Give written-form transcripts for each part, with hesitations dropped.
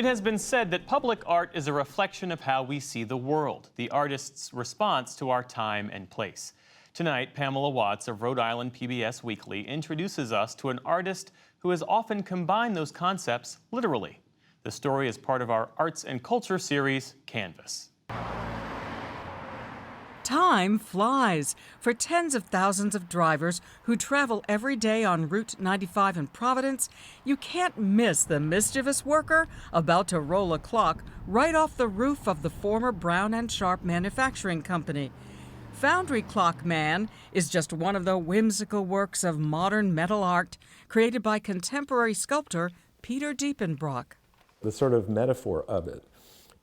It has been said that public art is a reflection of how we see the world, the artist's response to our time and place. Tonight, Pamela Watts of Rhode Island PBS Weekly introduces us to an artist who has often combined those concepts literally. The story is part of our Arts and Culture series, Canvas. Time flies for tens of thousands of drivers who travel every day on Route 95 in Providence. You can't miss the mischievous worker about to roll a clock right off the roof of the former Brown and Sharp Manufacturing Company. Foundry Clock Man is just one of the whimsical works of modern metal art created by contemporary sculptor Peter Diepenbrock. The sort of metaphor of it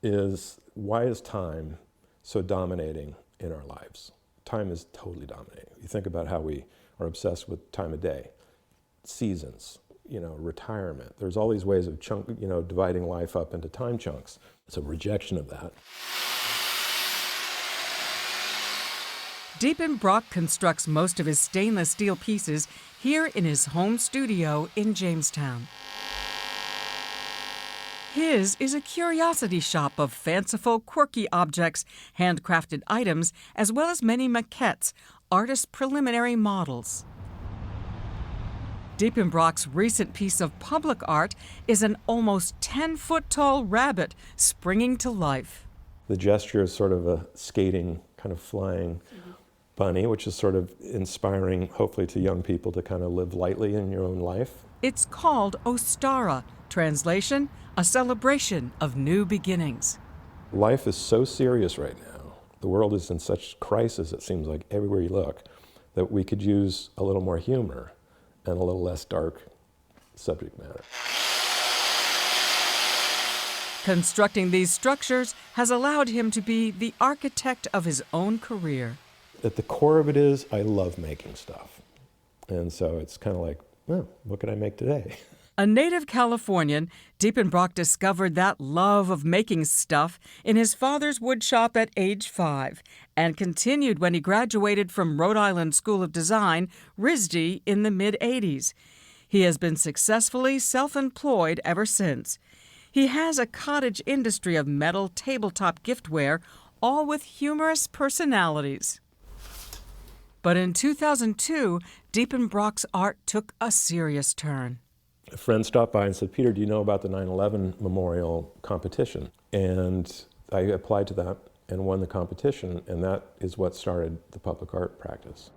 is, why is time so dominating in our lives? Time is totally dominating. You think about how we are obsessed with time of day, seasons, retirement. There's all these ways of dividing life up into time chunks. It's a rejection of that. Diepenbrock constructs most of his stainless steel pieces here in his home studio in Jamestown. His is a curiosity shop of fanciful, quirky objects, handcrafted items, as well as many maquettes, artists' preliminary models. Diepenbrock's recent piece of public art is an almost 10-foot-tall rabbit springing to life. The gesture is sort of a skating, kind of flying bunny, which is sort of inspiring, hopefully, to young people to kind of live lightly in your own life. It's called Ostara, translation, a celebration of new beginnings. Life is so serious right now. The world is in such crisis, it seems like, everywhere you look, that we could use a little more humor and a little less dark subject matter. Constructing these structures has allowed him to be the architect of his own career. At the core of it is, I love making stuff. And so it's kind of like, well, what could I make today? A native Californian, Diepenbrock discovered that love of making stuff in his father's woodshop at age 5 and continued when he graduated from Rhode Island School of Design, RISD, in the mid-'80s. He has been successfully self-employed ever since. He has a cottage industry of metal tabletop giftware, all with humorous personalities. But in 2002, Diepenbrock's art took a serious turn. A friend stopped by and said, Peter, do you know about the 9/11 Memorial competition? And I applied to that and won the competition, and that is what started the public art practice.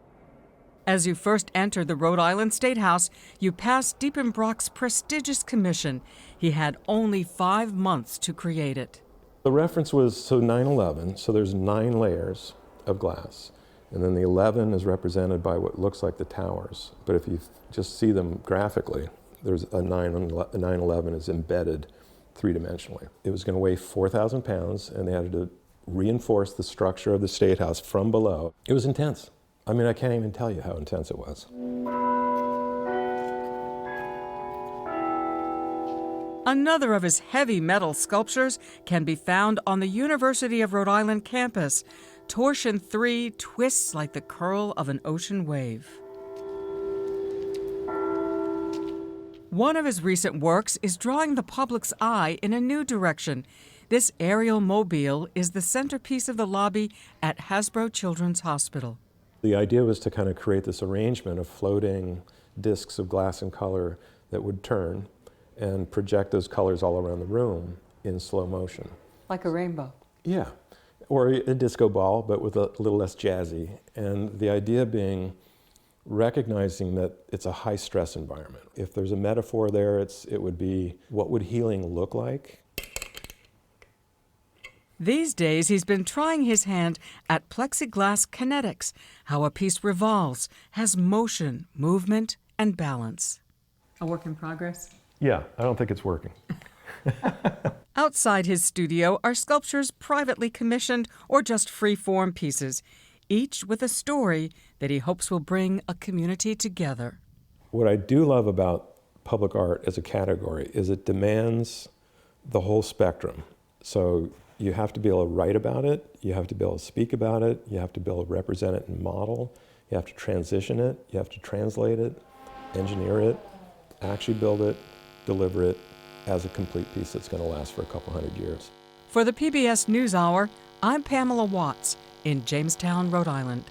As you first enter the Rhode Island State House, you pass Diepenbrock's prestigious commission. He had only 5 months to create it. The reference was 9/11, so there's 9 layers of glass. And then the 11 is represented by what looks like the towers. But if you just see them graphically, there's a 9/11 is embedded three-dimensionally. It was going to weigh 4,000 pounds, and they had to reinforce the structure of the State House from below. It was intense. I mean, I can't even tell you how intense it was. Another of his heavy metal sculptures can be found on the University of Rhode Island campus. Torsion 3 twists like the curl of an ocean wave. One of his recent works is drawing the public's eye in a new direction. This aerial mobile is the centerpiece of the lobby at Hasbro Children's Hospital. The idea was to kind of create this arrangement of floating discs of glass and color that would turn and project those colors all around the room in slow motion. Like a rainbow. Yeah, or a disco ball, but with a little less jazzy. And the idea being recognizing that it's a high-stress environment. If there's a metaphor there, it would be, what would healing look like? These days, he's been trying his hand at plexiglass kinetics, how a piece revolves, has motion, movement, and balance. A work in progress? Yeah, I don't think it's working. Outside his studio are sculptures privately commissioned or just free-form pieces, each with a story that he hopes will bring a community together. What I do love about public art as a category is it demands the whole spectrum. So you have to be able to write about it, you have to be able to speak about it, you have to be able to represent it and model, you have to transition it, you have to translate it, engineer it, actually build it, deliver it, as a complete piece that's going to last for a couple hundred years. For the PBS NewsHour, I'm Pamela Watts in Jamestown, Rhode Island.